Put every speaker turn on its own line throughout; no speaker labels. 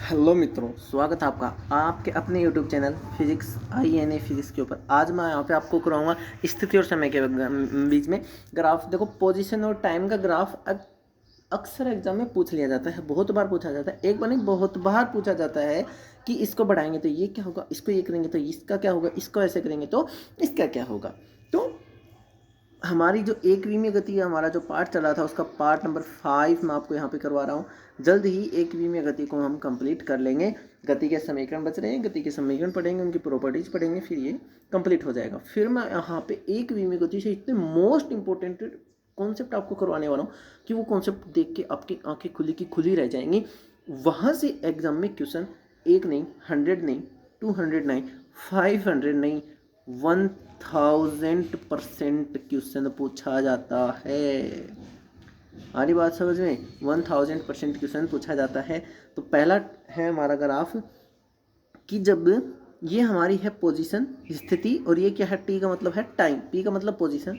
Hello मित्रों, स्वागत है आपका आपके अपने YouTube channel physics INA physics के ऊपर। आज मैं यहाँ पे आपको कराऊंगा स्थिति और समय के बीच में ग्राफ। देखो, पोजीशन और टाइम का ग्राफ अक्सर एग्जाम में पूछ लिया जाता है, बहुत बार पूछा जाता है। एक बार नहीं, बहुत बार पूछा जाता है कि इसको बढ़ाएंगे तो ये क्या होगा, इसको ये करेंगे तो इसका क्या होगा, इसको ऐसे करेंगे तो इसका क्या होगा। तो हमारी जो एक विमीय गति, हमारा जो पार्ट चला था, उसका पार्ट नंबर 5 मैं आपको यहाँ पे करवा रहा हूँ। जल्द ही एक विमीय गति को हम कंप्लीट कर लेंगे। गति के समीकरण बच रहे हैं, गति के समीकरण पढ़ेंगे, उनकी प्रॉपर्टीज पढ़ेंगे, फिर ये कंप्लीट हो जाएगा। फिर मैं यहाँ पे एक विमीय गति से इतने मोस्ट इंपॉर्टेंट कॉन्सेप्ट आपको करवाने वाला हूँ कि वो कॉन्सेप्ट देख के आपकी आंखें खुली की खुली रह जाएंगी। वहाँ से एग्जाम में क्वेश्चन एक नहीं, 100 नहीं, 200 नहीं, 500 नहीं, 1000% क्वेश्चन पूछा जाता है। हमारी बात समझ में? 1000% क्वेश्चन पूछा जाता है। तो पहला है हमारा ग्राफ कि जब ये हमारी है पोजीशन, स्थिति, और ये क्या है, टी का मतलब है टाइम, पी का मतलब पोजीशन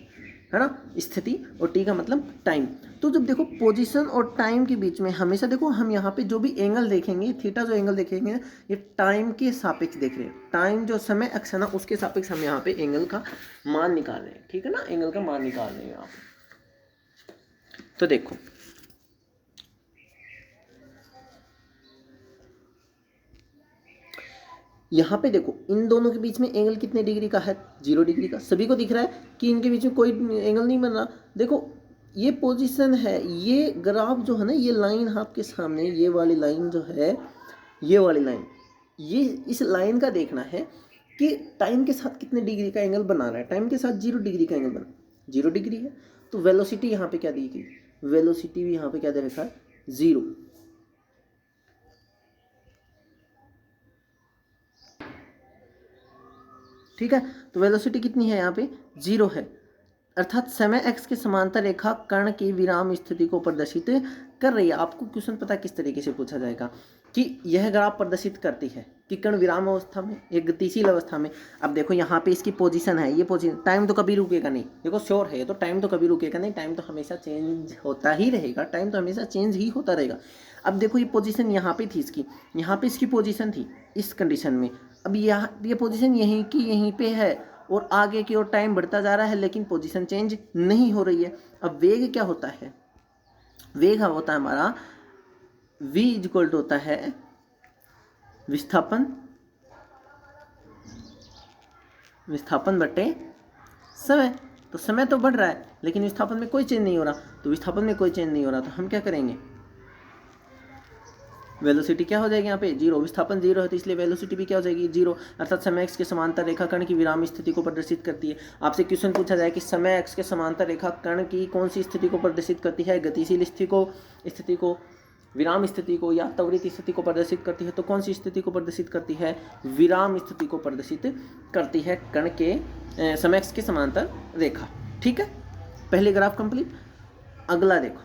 है ना, स्थिति, और टी का मतलब टाइम। तो जब देखो पोजीशन और टाइम के बीच में हमेशा देखो, हम यहाँ पे जो भी एंगल देखेंगे, थीटा जो एंगल देखेंगे, ये टाइम के सापेक्ष देख रहे हैं। टाइम जो समय अक्ष है ना, उसके सापेक्ष हम यहाँ पे एंगल का मान निकाल रहे हैं। ठीक है ना, एंगल का मान निकाल रहे हैं यहाँ पे। तो देखो, यहाँ पे देखो, इन दोनों के बीच में एंगल कितने डिग्री का है? 0 डिग्री का। सभी को दिख रहा है कि इनके बीच में कोई एंगल नहीं बन रहा। देखो, ये पोजीशन है, ये ग्राफ जो है ना, ये लाइन आपके सामने, ये वाली लाइन जो है, ये वाली लाइन, ये इस लाइन का देखना है कि टाइम के साथ कितने डिग्री का एंगल बना रहा है। टाइम के साथ 0 डिग्री का एंगल बना, 0 डिग्री है। तो वेलोसिटी यहाँ पे क्या दी गई? वेलोसिटी भी यहाँ पे क्या दे रखा है? 0। ठीक है, तो वेलोसिटी कितनी है यहाँ पे? 0 है। अर्थात समय x के समांतर रेखा कण की विराम स्थिति को प्रदर्शित कर रही है। आपको क्वेश्चन पता किस तरीके से पूछा जाएगा कि यह ग्राफ प्रदर्शित करती है कि कण विराम अवस्था में, एक गतिशील अवस्था में। अब देखो, यहाँ पे इसकी पोजीशन है, ये पोजीशन, टाइम तो कभी रुकेगा नहीं। देखो, श्योर है, तो टाइम तो कभी रुकेगा नहीं, टाइम तो हमेशा चेंज होता ही रहेगा, टाइम तो हमेशा चेंज ही होता रहेगा। अब देखो, ये पोजीशन यहाँ पे थी इसकी, यहाँ पे इसकी पोजीशन थी इस कंडीशन में। अब यहाँ ये पोजीशन यहीं की यहीं पे है, और आगे की ओर टाइम बढ़ता जा रहा है, लेकिन पोजीशन चेंज नहीं हो रही है। अब वेग क्या होता है? वेग होता है हमारा v इक्वल टू होता है विस्थापन, विस्थापन बटे समय। तो समय तो बढ़ रहा है, लेकिन विस्थापन में कोई चेंज नहीं हो रहा। तो विस्थापन में कोई चेंज नहीं हो रहा, तो हम क्या करेंगे? वेलोसिटी क्या हो जाएगी यहाँ पे? 0। विस्थापन 0 है, तो इसलिए वेलोसिटी भी क्या हो जाएगी? 0। अर्थात समय x के समांतर रेखा कण की विराम स्थिति को प्रदर्शित करती है। आपसे क्वेश्चन पूछा जाए कि समय x के समांतर रेखा कण की कौन सी स्थिति को प्रदर्शित करती है? गतिशील स्थिति को, विराम स्थिति को, या त्वरित स्थिति को प्रदर्शित करती है। तो कौन सी स्थिति को प्रदर्शित करती है? विराम स्थिति को प्रदर्शित करती है कण के समय x के समांतर रेखा। ठीक है, पहले ग्राफ कंप्लीट। अगला देखो,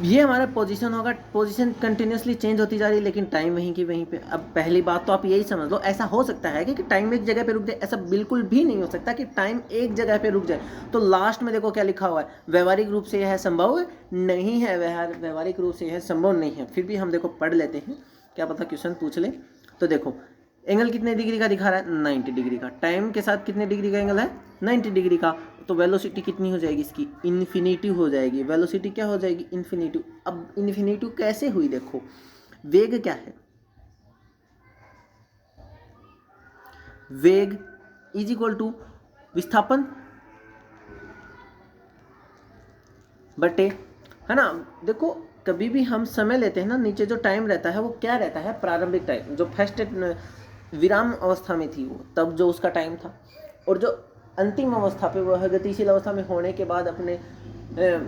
ये हमारा पोजीशन होगा। पोजीशन कंटिन्यूसली चेंज होती जा रही है, लेकिन टाइम वहीं की वहीं पे। अब पहली बात तो आप यही समझ लो, ऐसा हो सकता है कि टाइम एक जगह पे रुक जाए? ऐसा बिल्कुल भी नहीं हो सकता कि टाइम एक जगह पे रुक जाए। तो लास्ट में देखो क्या लिखा हुआ है, व्यवहारिक रूप से यह संभव नहीं है। व्यवहारिक रूप से यह संभव नहीं है। फिर भी हम देखो पढ़ लेते हैं, क्या पता क्वेश्चन पूछ ले। तो देखो, एंगल कितने डिग्री का दिखा रहा है? 90 डिग्री का। टाइम के साथ कितने डिग्री का एंगल है? 90 डिग्री का। तो वेलोसिटी कितनी हो जाएगी इसकी? इन्फिनिटिव हो जाएगी। वेलोसिटी क्या हो जाएगी? इन्फिनिटिव। अब इन्फिनिटिव कैसे हुई? देखो, वेग क्या है? वेग इज इक्वल टू विस्थापन बटे, है ना। देखो, कभी भी हम समय लेते हैं ना, नीचे जो टाइम रहता है वो क्या रहता है? प्रारंभिक टाइम, जो फर्स्ट विराम अवस्था में थी वो, तब जो उसका टाइम था, और जो अंतिम अवस्था पे वह गतिशील अवस्था में होने के बाद, अपने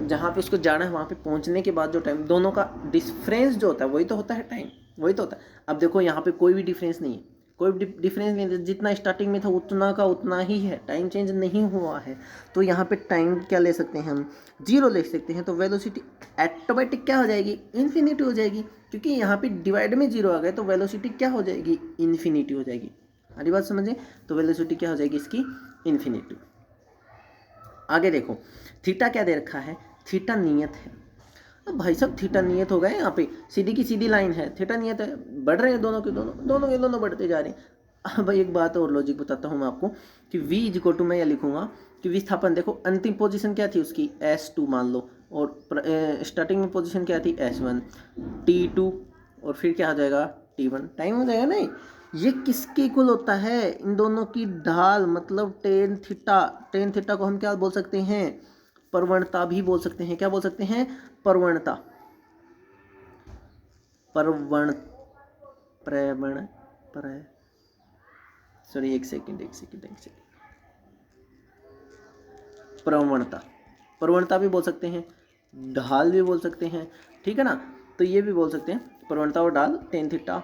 जहाँ पे उसको जाना है वहाँ पे पहुँचने के बाद जो टाइम, दोनों का डिफरेंस जो होता है वही तो होता है टाइम, वही तो होता है। अब देखो, यहाँ पे कोई भी डिफरेंस नहीं है, कोई डिफरेंस नहीं है। जितना स्टार्टिंग में था उतना का उतना ही है, टाइम चेंज नहीं हुआ है। तो यहाँ पे टाइम क्या ले सकते हैं हम? 0 ले सकते हैं। तो वेलोसिटी ऑटोमेटिक क्या हो जाएगी? इन्फिनिटी हो जाएगी, क्योंकि यहाँ पे डिवाइड में 0 आ गए, तो वेलोसिटी क्या हो जाएगी? इन्फिनिटी हो जाएगी। हमारी बात समझे? तो वेलोसिटी क्या हो जाएगी इसकी? इन्फिनिटी। आगे देखो, थीटा क्या दे रखा है? थीटा नियत है। अब भाई साहब थीटा नियत हो गए, यहाँ पे सीधी की सीधी लाइन है, थीटा नियत है, बढ़ रहे हैं दोनों के दोनों बढ़ते जा रहे हैं। अब एक बात और लॉजिक बताता हूँ मैं आपको कि v इक्वल टू मैं यह लिखूंगा कि विस्थापन देखो अंतिम पोजीशन क्या थी उसकी S2 मान लो, और स्टार्टिंग में पोजीशन क्या थी S1, T2 और फिर क्या हो जाएगा T1, टाइम हो जाएगा नहीं। ये किसके इक्वल होता है, इन दोनों की ढाल, मतलब टेन थीटा। टेन थीटा को हम क्या बोल सकते हैं, प्रवणता भी बोल सकते हैं। क्या बोल सकते हैं, प्रवणता, प्रवण प्रवण प्र सॉरी एक सेकंड प्रवणता, प्रवणता भी बोल सकते हैं, ढाल भी बोल सकते हैं, ठीक है ना। तो ये भी बोल सकते हैं प्रवणता और ढाल टेन थीटा।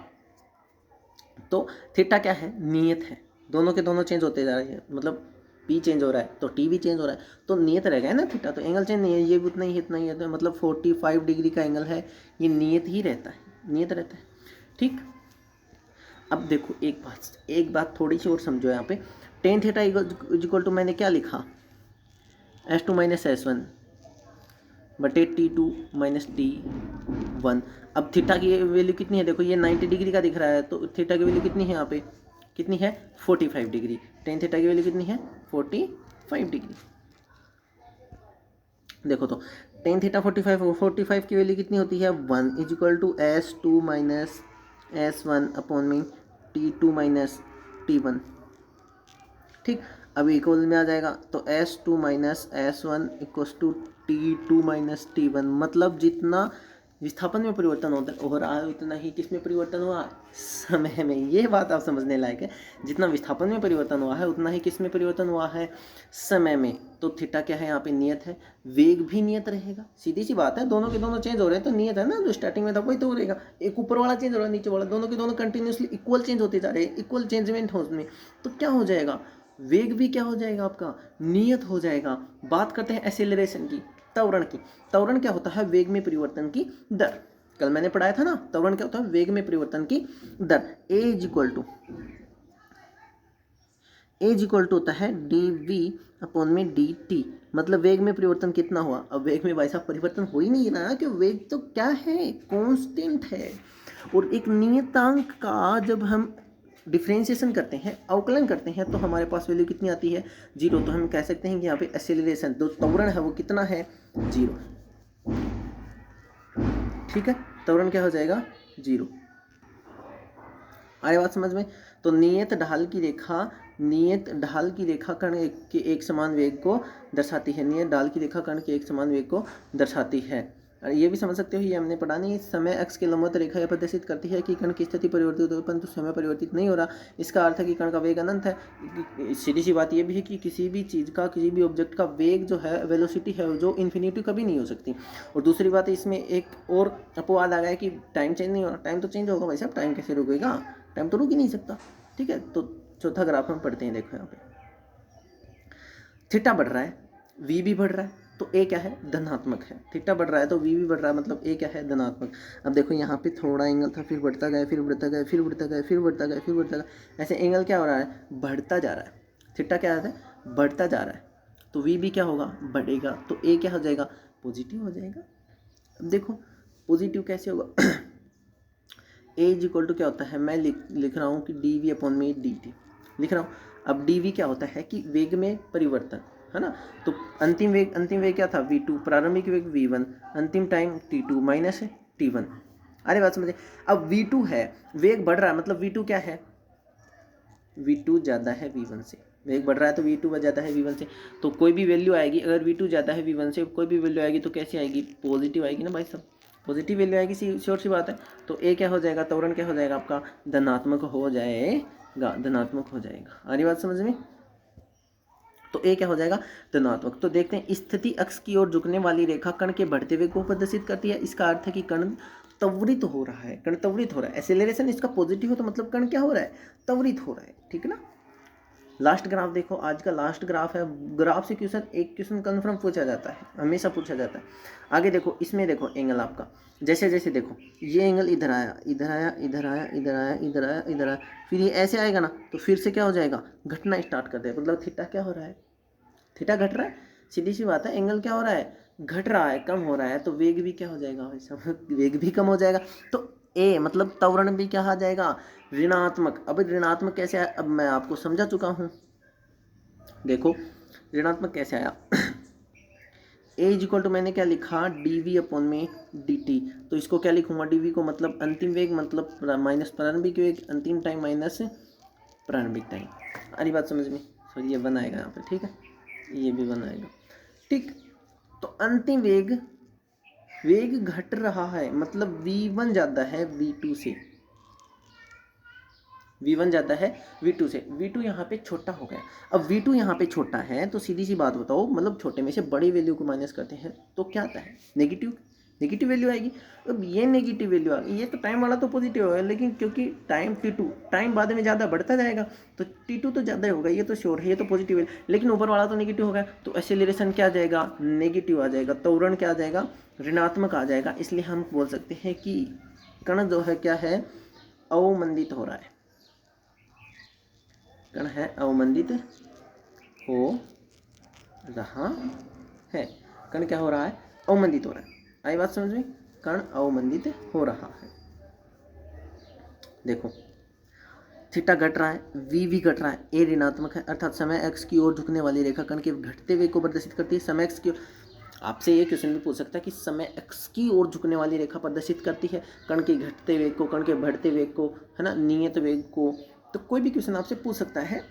तो थीटा क्या है, नियत है, दोनों के दोनों चेंज होते जा रहे हैं, मतलब पी चेंज हो रहा है तो टी भी चेंज हो रहा है, तो नियत रहेगा है ना थीटा। तो एंगल चेंज नहीं है, ये भी उतना ही इतना ही है, तो मतलब 45 डिग्री का एंगल है, ये नियत ही रहता है, नियत रहता है, ठीक। अब देखो एक बात थोड़ी सी और समझो यहाँ पे, टेन थीटा इक्वल टू मैंने क्या लिखा, S2 माइनस S1 बटे T2 माइनस T1। अब थीटा की वैल्यू कितनी है, देखो ये 90 डिग्री का दिख रहा है, तो थीटा की वैल्यू कितनी है यहाँ पे, कितनी है 45 डिग्री। टेन थीटा की वैल्यू कितनी है 45 डिग्री। देखो तो टेन थीटा 45 की वैल्यू कितनी होती है 1 is equal to S2 minus S1 upon में T2 माइनस T1, ठीक। अब इक्वल में आ जाएगा तो S2 minus S1 equals to T2 minus T1, मतलब जितना विस्थापन में परिवर्तन हो रहा है उतना ही किस में परिवर्तन हुआ, समय में। ये बात आप समझने लायक है, जितना विस्थापन में परिवर्तन हुआ है उतना ही किस में परिवर्तन हुआ है, समय में। तो थीटा क्या है यहाँ पे, नियत है, वेग भी नियत रहेगा, सीधी सी बात है, दोनों के दोनों चेंज हो रहे हैं तो नियत है ना, जो स्टार्टिंग में था वही तो रहेगा। एक ऊपर वाला चेंज हो रहा है, नीचे वाला, दोनों के दोनों कंटिन्यूसली इक्वल चेंज होते जा रहे हैं, इक्वल चेंजमेंट हो उसमें, तो क्या हो जाएगा, वेग भी क्या हो जाएगा आपका, नियत हो जाएगा। बात करते हैं एक्सेलरेशन की, त्वरण की। त्वरण क्या होता है, वेग में परिवर्तन की दर। कल मैंने पढ़ाया था ना, त्वरण क्या होता है, वेग में परिवर्तन की दर। ए इज इक्वल टू होता है dv अपॉन में dt, मतलब वेग में परिवर्तन कितना हुआ। अब वेग में भाई साहब परिवर्तन हो ही नहीं रहा, कि वेग तो क्या है, कांस्टेंट है। और एक नियतांक का जब हम डिफ्रेंशिएशन करते हैं, अवकलन करते हैं, तो हमारे पास वैल्यू कितनी आती है 0। तो हम कह सकते हैं कि यहाँ पे एक्सेलरेशन जो त्वरण है वो कितना है 0, ठीक है। त्वरण क्या हो जाएगा 0। आए बात समझ में। तो नियत ढाल की रेखा कण के एक समान वेग को दर्शाती है, नियत ढाल की रेखा कण के एक समान वेग को दर्शाती है। और ये भी समझ सकते हो, ये हमने पढ़ा नहीं, समय अक्ष के लंबवत रेखा यह प्रदर्शित करती है कि कण की स्थिति परिवर्तित हो परंतु समय परिवर्तित नहीं हो रहा। इसका अर्थ है कि कण का वेग अनंत है। सीधी सी बात ये भी है कि किसी भी चीज़ का, किसी भी ऑब्जेक्ट का वेग जो है, वेलोसिटी है, जो इन्फिनिटी कभी नहीं हो सकती। और दूसरी बात इसमें एक और अपवाद आ गया कि टाइम चेंज नहीं हो रहा। टाइम तो चेंज होगा भाई साहब, टाइम कैसे रुकेगा, टाइम तो रुक ही नहीं सकता, ठीक है। तो चौथा ग्राफ हम पढ़ते हैं, देखो यहाँ पे थीटा बढ़ रहा है, v भी बढ़ रहा है, तो a क्या है, धनात्मक है। थीटा बढ़ रहा है तो v भी बढ़ रहा है, मतलब a क्या है, धनात्मक। अब देखो यहाँ पे थोड़ा एंगल था, फिर बढ़ता गया, फिर बढ़ता गया, फिर बढ़ता गया, फिर बढ़ता गया, फिर बढ़ता गया, ऐसे एंगल क्या हो रहा है, बढ़ता जा रहा है। थीटा क्या है, बढ़ता जा रहा है, तो v भी क्या होगा, बढ़ेगा, तो a क्या हो जाएगा, पॉजिटिव हो जाएगा। अब देखो पॉजिटिव कैसे होगा a इज इक्वल टू क्या होता है, मैं लिख रहा हूँ कि dv अपॉन में dt लिख रहा हूँ। अब dv क्या होता है कि वेग में परिवर्तन, है ना। तो अंतिम वेग क्या था v2, प्रारंभिक वेग v1, अंतिम टाइम t2 माइनस t1। अरे बात समझे। अब v2 है, वेग बढ़ रहा है, मतलब v2 क्या है, v2 ज़्यादा है v1 से। वेग बढ़ रहा है तो v2 ज़्यादा है v1 से, तो कोई भी वैल्यू आएगी, अगर v2 ज़्यादा है v1 से, कोई भी वैल्यू आएगी तो कैसी आएगी, पॉजिटिव आएगी ना भाई साहब, पॉजिटिव वैल्यू आएगी, श्योर सी बात है। तो ए क्या हो जाएगा, त्वरण क्या हो जाएगा आपका, धनात्मक हो जाएगा, धनात्मक हो जाएगा। आ रही बात समझ में। तो ए क्या हो जाएगा, धनात्मक। तो देखते हैं, स्थिति अक्ष की ओर झुकने वाली रेखा कण के बढ़ते वेग को प्रदर्शित करती है। इसका अर्थ है कि कण त्वरित हो रहा है, कण त्वरित हो रहा है। एक्सेलरेशन इसका पॉजिटिव हो तो मतलब कण क्या हो रहा है, त्वरित हो रहा है, ठीक है ना। लास्ट ग्राफ देखो, आज का लास्ट ग्राफ है। ग्राफ से एक क्वेश्चन कन्फर्म पूछा जाता है, हमेशा पूछा जाता है। आगे देखो, इसमें देखो एंगल आपका, जैसे जैसे देखो ये एंगल इधर आया, इधर आया, इधर आया, इधर आया, इधर आया, इधर आया, फिर ये ऐसे आएगा ना, तो फिर से क्या हो जाएगा, घटना स्टार्ट कर दे, मतलब थीटा क्या हो रहा है, थीटा घट रहा है। सीधी सी बात है, एंगल क्या हो रहा है, घट रहा है, कम हो रहा है, तो वेग भी क्या हो जाएगा भाई साहब, वेग भी कम हो जाएगा। तो ए मतलब त्वरण भी क्या आ जाएगा, ऋणात्मक। अब ऋणात्मक कैसे आया, अब मैं आपको समझा चुका हूँ। देखो ऋणात्मक कैसे आया, ए इज इक्वल टू मैंने क्या लिखा, डी वी अपॉन में डी टी। तो इसको क्या लिखूंगा, डी वी को मतलब अंतिम वेग मतलब माइनस प्रारंभिक वेग, अंतिम टाइम माइनस प्रारंभिक टाइम। अरे बात समझ में, सॉरी ये बनाएगा यहाँ पे, ठीक है, ये भी बनाएगा, ठीक। तो अंतिम वेग, वेग घट रहा है मतलब v1 ज़्यादा है v2 से, v1 ज़्यादा है v2 से, v2 यहाँ पे छोटा हो गया। अब v2 यहाँ पे छोटा है तो सीधी सी बात बताओ, मतलब छोटे में से बड़ी वैल्यू को माइनस करते हैं तो क्या आता है, नेगेटिव, नेगेटिव वैल्यू आएगी। अब ये नेगेटिव वैल्यू आ गई, ये तो टाइम वाला तो पॉजिटिव है, लेकिन क्योंकि टाइम t2 टाइम बाद में ज़्यादा बढ़ता जाएगा तो t2 तो ज़्यादा होगा, ये तो श्योर है, ये तो पॉजिटिव है, लेकिन ऊपर वाला तो नेगेटिव होगा, तो एक्सेलरेशन क्या आ जाएगा, नेगेटिव आ जाएगा, त्वरण क्या आ जाएगा, ऋणात्मक आ जाएगा। इसलिए हम बोल सकते हैं कि कण जो है क्या है, अवमंदित हो रहा है, कण है अवमंदित हो रहा है, कण क्या हो रहा है, अवमंदित हो रहा है। आई बात समझ में, कण अवमंदित हो रहा है। देखो थीटा घट रहा है, वी भी घट रहा है, ए ऋणात्मक है, अर्थात समय एक्स की ओर झुकने वाली रेखा कण के घटते वेग को प्रदर्शित करती है। समय एक्स की, आपसे ये क्वेश्चन भी पूछ सकता है कि समय एक्स की ओर झुकने वाली रेखा प्रदर्शित करती है कण के घटते वेग को, कण के बढ़ते वेग को, है ना, नियत वेग को। तो कोई भी क्वेश्चन आपसे पूछ सकता है,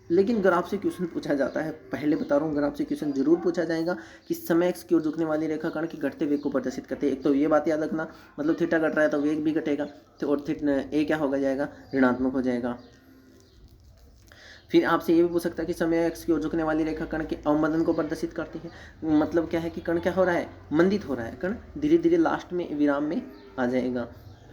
लेकिन ग्राफ से क्वेश्चन पूछा जाता है, पहले बता रहा हूँ, ग्राफ से क्वेश्चन जरूर पूछा जाएगा कि समय एक्स की ओर झुकने वाली रेखा कण के घटते वेग को प्रदर्शित करते हैं। एक तो ये बात याद रखना, मतलब थीटा घट रहा है तो वेग भी घटेगा, तो और ए क्या होगा जाएगा, ऋणात्मक हो जाएगा। फिर आपसे ये भी पूछ सकता है कि समय एक्स की ओर झुकने वाली रेखा कण के अवमंदन को प्रदर्शित करती है। मतलब क्या है कि कण क्या हो रहा है, मंदित हो रहा है, कण धीरे धीरे लास्ट में विराम में आ जाएगा।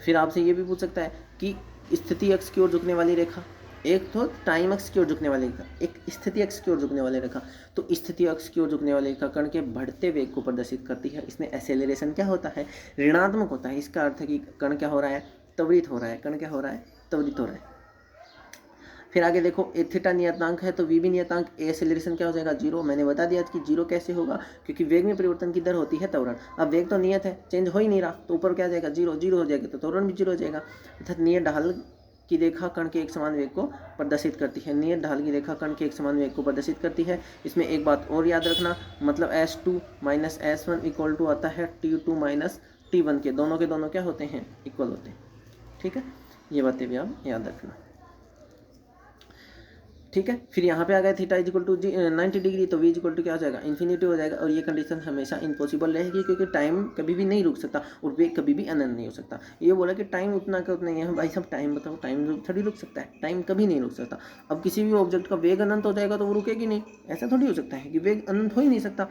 फिर आपसे ये भी पूछ सकता है कि स्थिति एक्स की ओर झुकने वाली रेखा, एक तो टाइम एक्स की ओर झुकने वाली रेखा, एक स्थिति एक्स की ओर झुकने वाली रेखा। तो स्थिति एक्स की ओर झुकने वाली रेखा कण के बढ़ते वेग को प्रदर्शित करती है। इसमें एक्सेलरेशन क्या होता है, ऋणात्मक होता है। इसका अर्थ है कि कण क्या हो रहा है, त्वरित हो रहा है, कण क्या हो रहा है, त्वरित हो रहा है। फिर आगे देखो, ए थीटा नियतांक है तो वी भी नियतांक, ए एक्सेलरेशन क्या हो जाएगा, जीरो। मैंने बता दिया कि जीरो कैसे होगा, क्योंकि वेग में परिवर्तन की दर होती है त्वरण। अब वेग तो नियत है, चेंज हो ही नहीं रहा, तो ऊपर क्या जाएगा, जीरो, जीरो हो जाएगा, तो त्वरण भी जीरो हो जाएगा। अर्थात नियत ढाल की रेखा कण के एक समान वेग को प्रदर्शित करती है, नियत ढाल की रेखा कण के एक समान वेग को प्रदर्शित करती है। इसमें एक बात और याद रखना, मतलब S2 minus S1 equal to आता है T2 माइनस T1 के दोनों क्या होते हैं, इक्वल होते हैं, ठीक है। ये बातें भी आप याद रखना, ठीक है। फिर यहाँ पे आ गया theta is equal to 90 degree, तो वी इज इक्वल टू क्या हो जाएगा, इन्फिनिटी हो जाएगा। और ये कंडीशन हमेशा इम्पॉसिबल रहेगी, क्योंकि टाइम कभी भी नहीं रुक सकता और वेग कभी भी अनंत नहीं हो सकता। ये बोला कि टाइम उतना का उतना ही है, भाई साहब टाइम बताओ, टाइम थोड़ी रुक सकता है, टाइम कभी नहीं रुक सकता। अब किसी भी ऑब्जेक्ट का वेग अनंत हो जाएगा तो वो रुकेगी नहीं, ऐसा थोड़ी हो सकता है कि वेग अनंत हो ही नहीं सकता।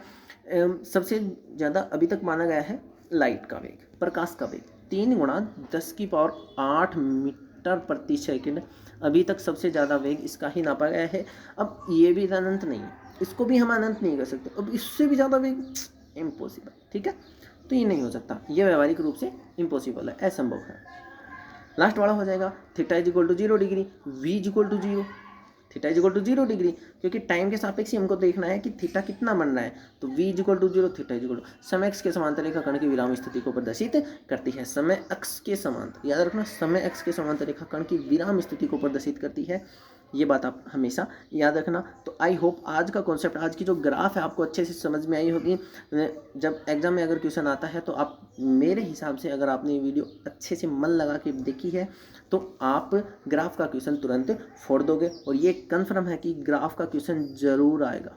सबसे ज़्यादा अभी तक माना गया है लाइट का वेग, प्रकाश का वेग 3 × 10⁸ मीटर प्रति सेकंड, अभी तक सबसे ज़्यादा वेग इसका ही नापा गया है। अब ये भी अनंत नहीं है, इसको भी हम अनंत नहीं कर सकते, अब इससे भी ज़्यादा वेग इम्पॉसिबल, ठीक है। तो ये नहीं हो सकता, ये व्यवहारिक रूप से इम्पॉसिबल है, असंभव है। लास्ट वाला हो जाएगा theta is equal to 0 degree, v is equal to 0, theta is equal to 0 degree, क्योंकि टाइम के सापेक्ष ही हमको देखना है कि थीटा कितना बन रहा है। तो v is equal to 0, theta is equal to समय एक्स के समांतर रेखा कण की विराम स्थिति को प्रदर्शित करती है। समय एक्स के समांतर, याद रखना, समय एक्स के समांतर रेखा कण की विराम स्थिति को प्रदर्शित करती है, ये बात आप हमेशा याद रखना। तो आई होप आज का कॉन्सेप्ट, आज की जो ग्राफ है आपको अच्छे से समझ में आई होगी। जब एग्जाम में अगर क्वेश्चन आता है तो आप मेरे हिसाब से, अगर आपने वीडियो अच्छे से मन लगा के देखी है तो आप ग्राफ का क्वेश्चन तुरंत फोड़ दोगे। और ये कन्फर्म है कि ग्राफ का क्वेश्चन जरूर आएगा,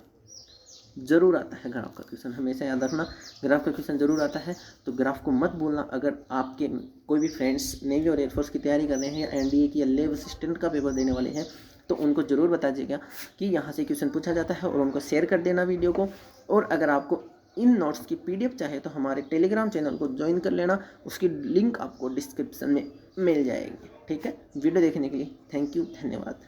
जरूर आता है ग्राफ का क्वेश्चन, हमेशा याद रखना ग्राफ का क्वेश्चन जरूर आता है। तो ग्राफ को मत भूलना। अगर आपके कोई भी फ्रेंड्स नेवी और एयरफोर्स की तैयारी कर रहे हैं या एनडीए की या लेव असिस्टेंट का पेपर देने वाले हैं तो उनको ज़रूर बता दीजिएगा कि यहाँ से क्वेश्चन पूछा जाता है, और उनको शेयर कर देना वीडियो को। और अगर आपको इन नोट्स की PDF चाहे तो हमारे टेलीग्राम चैनल को ज्वाइन कर लेना, उसकी लिंक आपको डिस्क्रिप्शन में मिल जाएगी, ठीक है। वीडियो देखने के लिए थैंक यू, धन्यवाद।